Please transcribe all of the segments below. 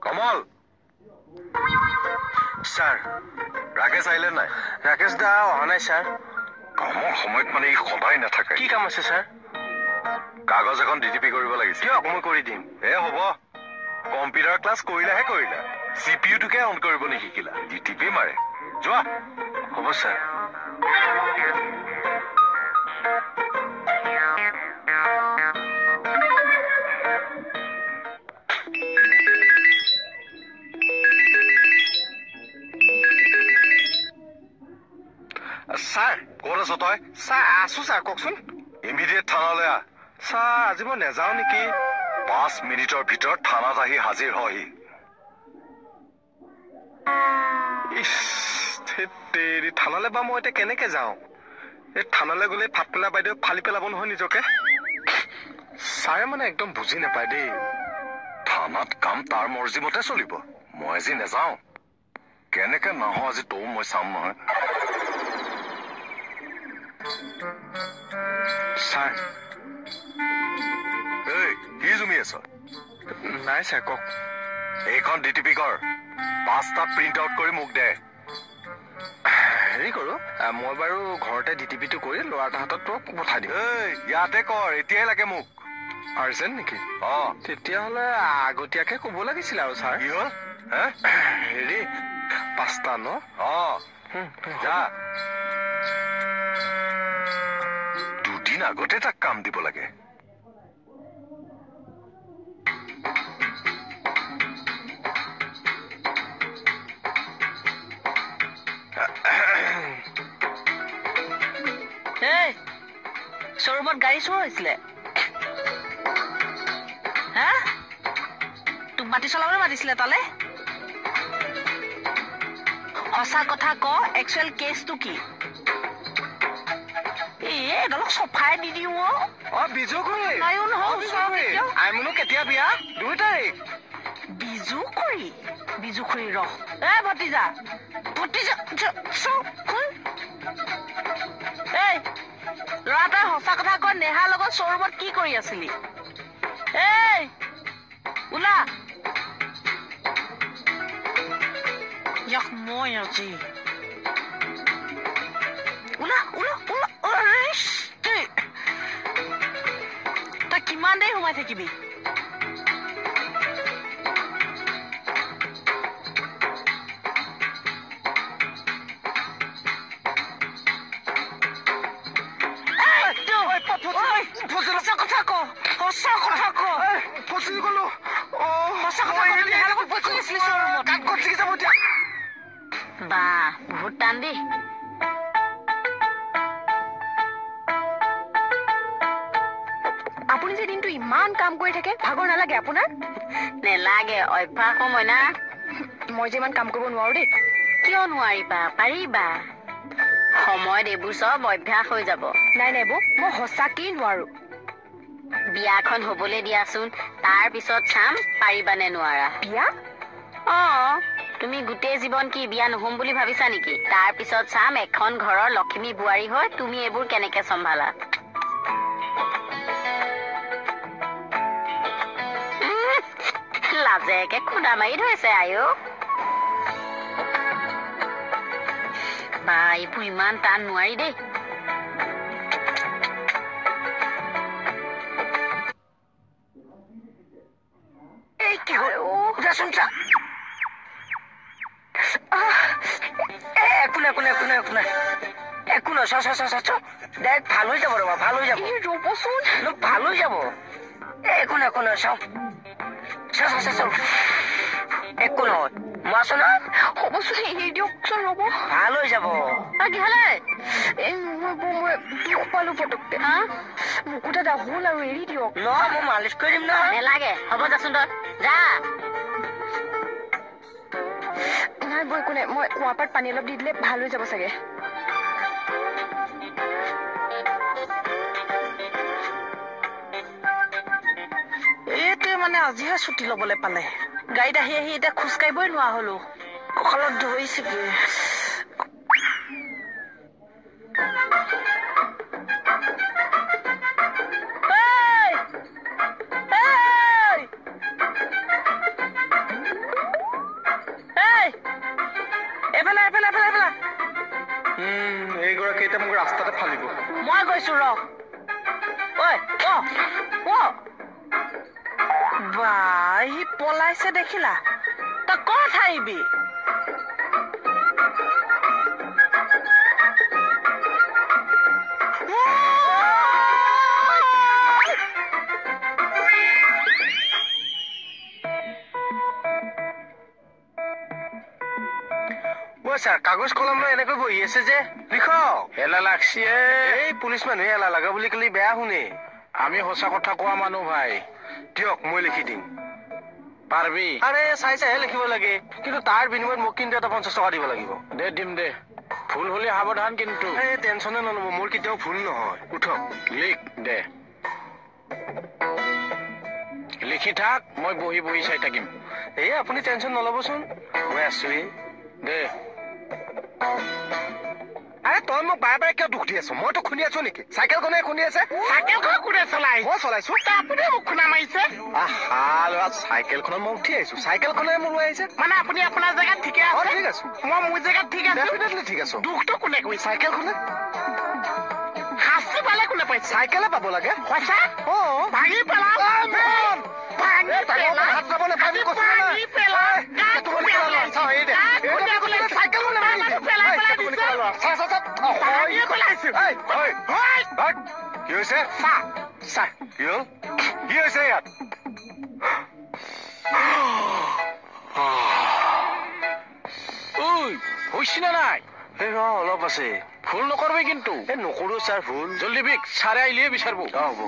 Kamal sir Rakesh আইলে নাই ৰাকেশ দা অহা নাই স্যাৰ কামৰ সময়ত মানে ই সদায় নাথাকে কি কাম আছে স্যাৰ কাগজ এখন ডিটিপি কৰিব লাগিছিল কিয় মই কৰি দিম হ'ব কম্পিউটাৰ ক্লাছ কৰিলাহে কৰিলা সিপিইউটোকে অন কৰিব নিশিকিলা ডিটিপি মাৰে যোৱা হ'ব স্যাৰ স্যাৰ ক'ত আছ তই স্যাৰ আছো স্যাৰ কওকচোন ইমিডিয়েট থানালৈ আহ স্যাৰ আজি মই নেযাওঁ নেকি 5 মিনিটৰ ভিতৰত থানাত আহি হাজিৰ হহি থানালৈ বা মই এতিয়া কেনেকে যাওঁ এই থানালৈ গ'লে ফাটপেলা বাইদেউ ফালি পেলাব নহয় নিজকে ছাৰে মানে একদম বুজি নাপায় দেই থানাত কাম তাৰ মৰ্জিমতে চলিব মই আজি নেযাওঁ কেনেকে নাহ আজি তৌ মই চাম নহয় ছাৰ এই কি জুমি আছ নাই ছাৰ কওক এইখন ডিটিপি কৰ 5টা প্ৰিণ্ট আউট কৰি মোক দে হেৰি কৰোঁ মই বাৰু ঘৰতে ডিটিপিটো কৰি ল'ৰাটাৰ হাতত পঠাই দিম ইয়াতে কৰ এতিয়াই লাগে মোক আৰ্জেণ্ট নেকি তেতিয়াহ'লে আগতীয়াকে ক'ব লাগিছিল আৰু ছাৰ কি হ'ল হেৰি 5টা ন যা দুদিন আগতে তাক কাম দিব লাগে শ্বৰুমত গাড়ী চোৰ হৈছিলে হা তোক মাটি চলাবলৈ মাতিছিলে তালে সঁচা কথা ক একচুৱেল কেছটো কি এইডালক চফাই দি দিওঁ বিজু খুৰী আইমনো কেতিয়া বিয়া 2 তাৰিখ বিজু খুৰী ৰহ ভতিজা ল'ৰাটাই সঁচা কথা কৈ নেহাৰ লগত শ্বৰুমত কি কৰি আছিলি ওলা মই আজি ওলা তই কিমান দেৰি সোমাই থাকিবি বহুত টান দেই আপুনি যে দিনটো ইমান কাম কৰি থাকে ভাগৰ নালাগে আপোনাৰ নেলাগে অভ্যাস সময় না মই যে ইমান কাম কৰিব নোৱাৰো দেই কিয় নোৱাৰিবা পাৰিবা সময়ত এইবোৰ চব অভ্যাস হৈ যাব নাই বৌ মই সঁচাকেই নোৱাৰো বিয়াখন হবলৈ দিয়াচোন তাৰ পিছত চাম পাৰিবানে নোৱাৰা বিয়া তুমি গোটেই জীৱন কি বিয়া নহম বুলি ভাবিছা নেকি তাৰ পিছত চাম এখন ঘৰৰ লক্ষ্মী বোৱাৰী হৈ তুমি এইবোৰ কেনেকে চম্ভালা লাজেকে খুন্দা মাৰি ধৰিছে আয়ো বা এইবোৰ ইমান টান নোৱাৰি দেই কি হ'ল যাচোন চা একো নহয় ডাইৰেক্ট ভাল হৈ যাব ৰবা ভাল হৈ যাব ৰ'বচোন ভাল হৈ যাব একো নহয় চাওঁ একো নহয় মই আছো ন হ'বচোন এৰি দিয়কচোন ৰ'ব ভাল হৈ যাব দুখ পালো পটকতে মোকো দাদা হ'ল আৰু এৰি দিয়ক নহয় মই মালিচ কৰি দিম ন নেলাগে হ'ব যাচোন তই যা নাই বৈ কোনে মই কুৱাপাত পানী অলপ দি দিলে ভাল হৈ যাব চাগে এইটোৱে মানে আজিহে ছুটি ল'বলৈ পালে গাড়ীত আহি আহি এতিয়া খোজ কাঢ়িবই নোৱাৰা হলো কঁকালত ধৰিছেগে এইগৰাকী এতিয়া মোক ৰাস্তাতে ফালিব মই গৈছো ৰ সি পলাইছে দেখিলা তই ক'ত আহিবি ছাৰ কাগজ কলম লৈ এনেকৈ বহি আছে যে লিখক এলা লাগছি এই পুলিচ মানুহে এলা লাগা বুলি ক'লে বেয়া শুনে আমি সঁচা কথা কোৱা মানুহ ভাই দিয়ক মই লিখি দিম পাৰবি আৰে চাইহে লিখিব লাগে কিন্তু তাৰ বিনিময়ত মোক কিন্তু এটা 50 টকা দিব লাগিব দে দিম দে ভুল হলে সাৱধান কিন্তু এই টেনচনে নল'ব মোৰ কেতিয়াও ভুল নহয় উঠক লিখ দে লিখি থাক মই বহি বহি চাই থাকিম এই আপুনি টেনচন নল'বচোন মই আছোৱেই দে আৰে তই মোক বাৰে বাৰে কিয় দুখ দি আছ মইতো শুনি আছো নেকি চাইকেলখনে শুনি আছে চাইকেলখন কোনে চলাই মই চলাইছো আপুনি মোক খুনা মাৰিছে চাইকেলখনত মই উঠি আহিছো চাইকেলখনে মোক লৈ আহিছে মানে আপুনি আপোনাৰ জেগাত ঠিকে আছে ঠিক আছো মই মোৰ জেগাত ঠিক আছে ডেফিনেটলি ঠিক আছো দুখটো কোনে কৰিছে চাইকেলখনে শাস্তি পালে কোনে পাইছে চাইকেলে পাব লাগে সঁচা ভাঙি পেলাও কি হৈছে কি হৈছে ইয়াত হৈছে নে নাই এই ৰ অলপ আছে ভুল নকৰবি কিন্তু এই নকৰো ছাৰ ভুল জলদি বিক ছাৰে আহিলে বিচাৰিব হ'ব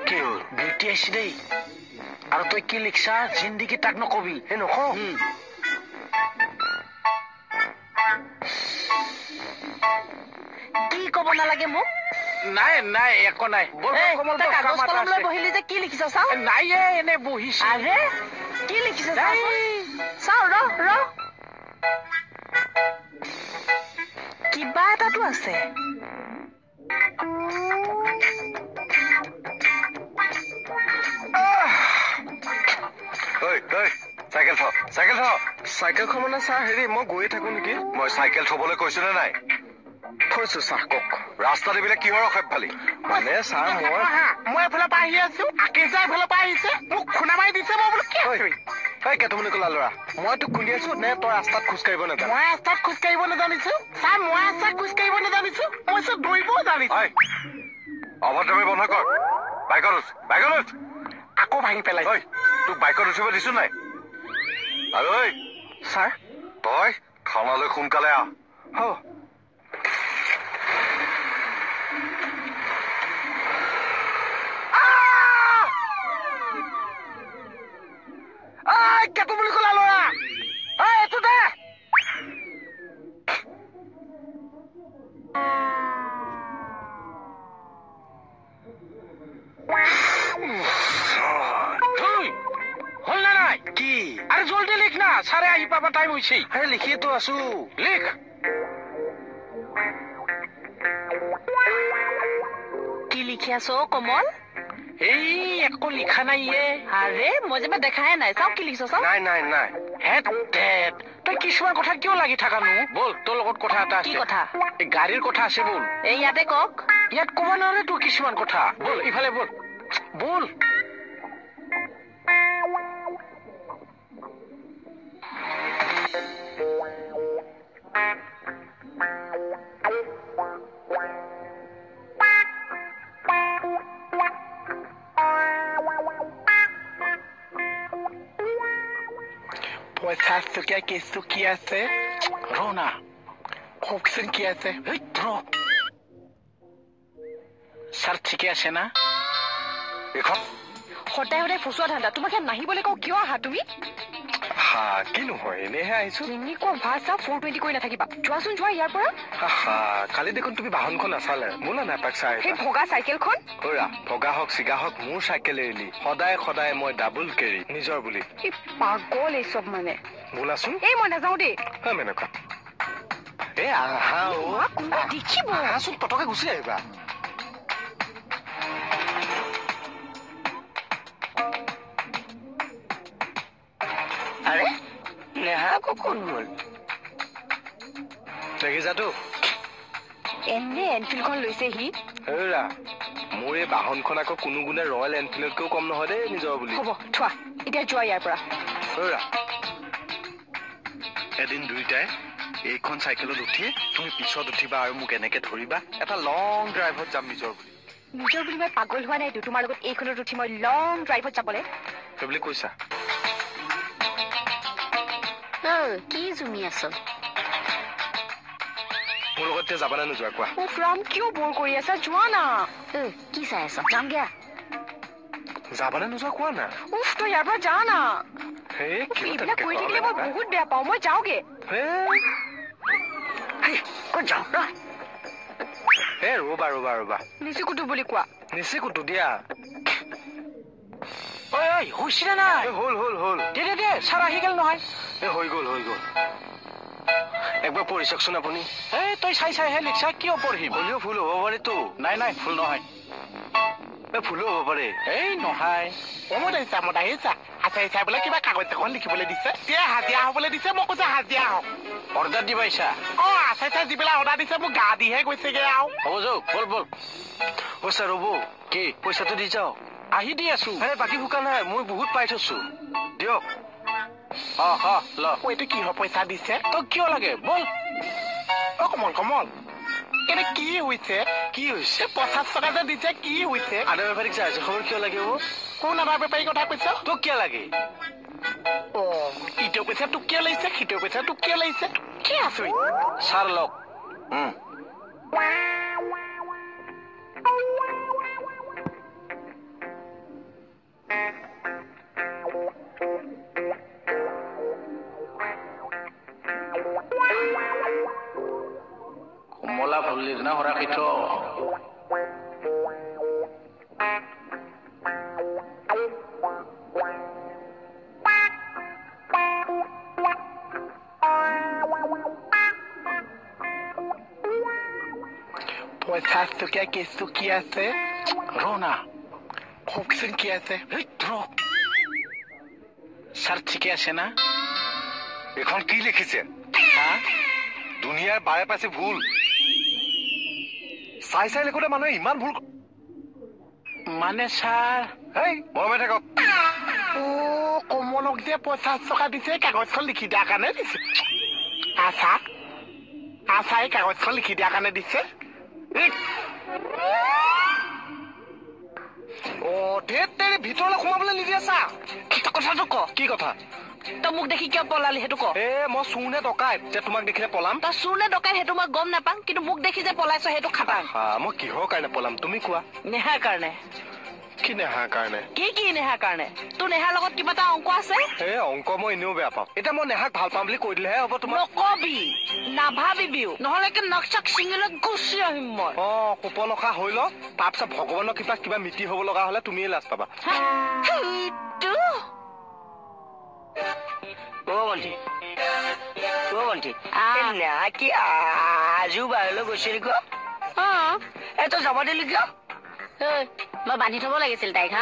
কি হ'ল বিউটি আহিছে দেই আৰু তই কি লিখছা জিন্দিগি তাক নকবি এই নকওঁ কি ক'ব নালাগে মোক নাই নাই একো নাই কাগজ কলম লৈ বহিলি যে কি লিখিছ চাও নাই এনে বহিছে আৰে কি লিখিছ চাও ৰ কিবা এটাতো আছে চাইকেলখন মানে ছাৰ হেৰি মই গৈয়ে থাকো নেকি মই চাইকেল থবলৈ কৈছো নে নাই থৈছো ছাৰ কওক ৰাস্তাত এইবিলাক কিহৰ অসভ্যালি মানে ছাৰ মই এফালৰ পৰা আহি আছো আকেশা এফালৰ পৰা আহিছে মোক খুনা মাৰি দিছে মই বোলো কি কেইটামানে ক'লা ল'ৰা মই তোক খুন্দি আছো নে তই ৰাস্তাত খোজ কাঢ়িব নাজান মই ৰাস্তাত খোজ কাঢ়িব নাজানিছো ছাৰ মই ৰাস্তাত খোজ কাঢ়িব নাজানিছো মই দৌৰিবও জানিছো অভদ্ৰামি বন্ধ কৰ বাইকত উঠ আকৌ ভাঙি পেলাই তোক বাইকত উঠিব দিছো নাই আৰু ছাৰ তই থানালৈ সোনকালে আহ কেটো বুলি ক'লা ল'ৰা এইটো দে হল না নাই কি আরে জলদি লিখ না সারে আহি পাবা টাইম হইছে আরে লিখিয়েতো আছো লিখ কি লিখি আছো কমল এই একো লিখা নাই আরে মই যে দেখাই নাই চাও কি লিখিছ চাও নাই হেড তই কিছুমান কথা কিয় লাগি থাকানো বল তোৰ লগত কথা এটা আছে কি কথা এই গাড়ীৰ কথা আছে বল এই ইয়াতে কক ইয়াত ক'ব নোৱাৰে তোৰ কিছুমান কথা বল ইফালে বল পইচা চুকীয়া কেঁচু কি আছে ৰনা কওকচোন কি আছে ছাৰ ঠিকে আছে না এখন সদায় সদায় ফচুৱা ধান্দা তোমাক ইয়াত নাহিবলৈ কওঁ কিয় আহা তুমি হা কি নহয় এনেহে আহিছো এনেকুৱা ভাষা 420 কৰি নাথাকিবা যোৱাচোন যোৱা ইয়াৰ পৰা কালি দেখোন তুমি বাহনখন নাচালে বোলা নাপাক চাই সেই ভগা চাইকেলখন ওৰা ভগা হওক চিগা হওক মোৰ চাইকেল এৰিলি সদায় সদায় মই ডাবল কেৰি নিজৰ বুলি এই পাগল এই চব মানে বোলাচোন এই মই নাযাওঁ দেই মেনকা এ আহা কোনোবা দেখিব আহাচোন পটকে গুচি আহিবা আৰে নেহা আকৌ কোন গ'ল দেখিছাতো এনে এনফিল্ডখন লৈছে সি হেৰা মোৰ এই বাহনখন আকৌ কোনো গুণে ৰয়েল এনফিল্ডতকৈও কম নহয় দেই নিজৰ বুলি হ'ব থোৱা এতিয়া যোৱা ইয়াৰ পৰা হেৰা এদিন দুইটাই এইখন চাইকেলত উঠি তুমি পিছত উঠিবা আৰু মোক এনেকে ধৰিবা এটা লং ড্ৰাইভত যাম নিজৰ বুলি নিজৰ বুলি মই পাগল হোৱা নাইতো তোমাৰ লগত এইখনত উঠি মই লং ড্ৰাইভত যাবলৈ সেই বুলি কৈছা কি জুমি আছ মোৰ লগত এতিয়া যাবা নে নোযোৱা কোৱা উফ ৰাম কিয় বৰ কৰি আছা যোৱা না কি চাই আছ যামগে যাবা নে নোযোৱা কোৱা না উফ তই ইয়াৰ পৰা যা না সেই এইবিলাক কৰি থাকিলে মই বহুত বেয়া পাওঁ মই যাওঁগে ক'ত যাওঁ ৰবা ৰবা ৰবা নিচি কুটু বুলি কোৱা নিচি কুটু দিয়া ঐ হৈছিলে নাই হল হল হল দে দে দে ছাৰ আহি গ'ল নহয় হৈ গ'ল একবাৰ পঢ়ি চাওকচোন আপুনি এই তই চাই চাইহে লিখছা কিয় পঢ়িম হ'লেও ভুল হ'ব পাৰেতো নাই নাই ভুল নহয় ভুলো হ'ব পাৰে এই নহয় মত আহিছা আচ্ছা বোলে কিবা কাগজ এখন লিখিবলৈ দিছে এতিয়া হাজিৰা হবলৈ দিছে মই কৈছো হাজিৰা হওক অৰ্ডাৰ দি পাইছা আচ্ছা যি পেলাই অৰ্ডাৰ দিছে মোক গা দিহে গৈছেগে আৰু হ'ব যাওক বল বল ছাৰ ৰ'ব কি পইচাটো দি যাওক আহি দি আছো বাকী ভোকা নাই মই বহুত পাই থৈছো দিয়ক ল এইটো কিহৰ পইচা দিছে তই কিয় লাগে বল কমল এতিয়া কি হৈছে কি হৈছে 50 টকা যে দিছে কি হৈছে আদা বেপাৰীক চাইছে খবৰ কিয় লাগে কোন আদা বেপাৰীৰ কথা কৈছ তোক কিয় লাগে ইটো পইচা তোক কিয় লাগিছে সিটো পইচা তোক কিয় লাগিছে কি আছো ছাৰ লওক কমলা ফুলিৰ না হৰা কিঠ পইচা টকীয়া কেছটো কি আছে ৰনা কওকচোন কি আছে ছাৰ ঠিকে আছে না এখন কি লিখিছে দুনিয়াৰ বাৰে পাইছে ভুল চাই চাই লিখোতে মানুহে ইমান ভুল মানে ছাৰ মৰমে থাকক কমলক যে 50 টকা দিছে কাগজখন লিখি দিয়াৰ কাৰণে দিছে আছা এই কাগজখন লিখি দিয়াৰ কাৰণে দিছে ভিতৰলৈ সোমাবলৈ নিদিয়ে চা কথাটো ক কি কথা তই মোক দেখি কিয় পলালি সেইটো ক মই চুৰ নে ডকাইত যে তোমাক দেখিলে পলাম তই চুৰ নে ডকাই সেইটো মই গম নাপাম কিন্তু মোক দেখি যে পলাইছ সেইটো খাটাং মই কিহৰ কাৰণে পলাম তুমি কোৱা নেহাৰ কাৰণে কি নেহাৰ কাৰণে কি নেহাৰ কাৰণে তোৰ নেহাৰ লগত কিবা এটা অংক আছে অংক মই এনেও বেয়া পাওঁ এতিয়া মই নেহাক ভাল পাম বুলি কৈ দিলেহে হ'ব তোমাৰ নকবি নাভাবিবিও নহলে নক্সাক চিঙিলৈ গুচি আহিম মই সুপনখা হৈ লওক তাৰপিছত ভগৱানৰ কিবা মিতি হ'ব লগা হলে তুমিয়ে লাজ পাবা নেহা কি আজিও বাহিৰলৈ গৈছে নেকি তই যাব দিলি কিয় মই বান্ধি থব লাগিছিল তাইক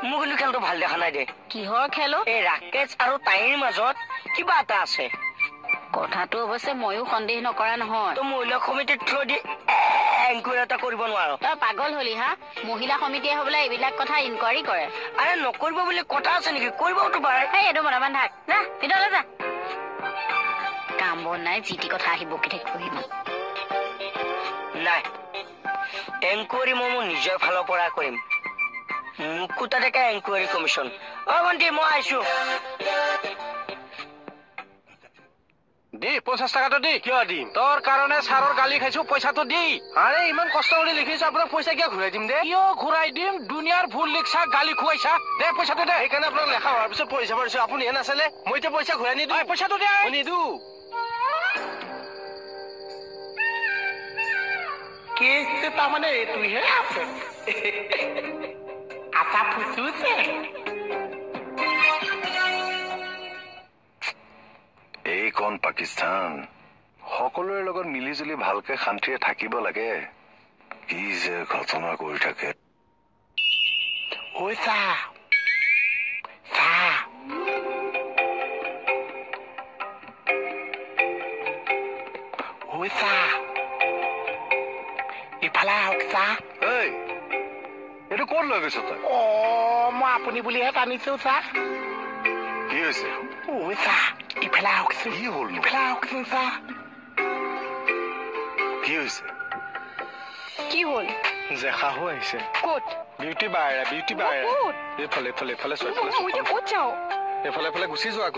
মোক কিন্তু খেলটো ভাল দেখা নাই দে কিহৰ খেলো এই ৰাকেশ আৰু তাইৰ মাজত কিবা এটা আছে কথাটো অৱশ্যে ময়ো সন্দেহ নকৰা নহয় তই মহিলা সমিতিত থৈ দি এনকুৱাৰী এটা কৰিব নোৱাৰ তই পাগল হলি মহিলা সমিতিয়ে হবলৈ এইবিলাক কথা ইনকুৱাৰী কৰে আৰে নকৰিব বুলি কথা আছে নেকি কৰিবতো পাৰে এইটো মনাবান থাক যা ভিতৰলৈ যা কাম বন নাই যি টি কথা আহি বকি থাকিব সিমান নাই এনকুৱাৰী মই মোৰ নিজৰ ফালৰ পৰা কৰিম মুকুতা ডেকা এনকুৱাৰী কমিশ্যন ভণ্টি মই আহিছো দি 50 টকাটো দি কিয় দিম তোৰ কাৰণে ছাৰৰ গালি খাইছো পইচাটো দি আৰে ইমান কষ্ট কৰি লিখিছো আপোনাক পইচা কিয় ঘূৰাই দিম দে কিয় ঘূৰাই দিম দুনিয়াৰ ভুল লিখছা গালি খুৱাইছা দে পইচাটো দে সেইকাৰণে আপোনাক লেখা হোৱাৰ পিছত পইচা মাৰিছো আপুনি হে নাচালে মই এতিয়া পইচা ঘূৰাই নিদিওঁ পইচাটো দে নিদো কেছটো তাৰমানে এইটোহে আছে আশা ফুচুছে এইখন পাকিস্তান সকলোৰে লগত মিলি জুলি ভালকে শান্তিৰে থাকিব লাগে কি যে ঘটনা কৰি থাকে ঐ চাহ চাহ ঐ চাহ ইফালে আহক চাহ এই এইটো ক'ত লৈ গৈছ তই মই আপুনি বুলিহে টানিছো চাহ কি হৈছে ঐ চাহ ইফালে আহকচোন কি হ'ল নো? ইফালে আহকচোন চাহ কি হৈছে কি হ'ল জেখাহু আহিছে ক'ত বিউটি বাহিৰা ক'ত এইফালে চোৱা মই এতিয়া ক'ত যাওঁ এইফালে গুচি যোৱা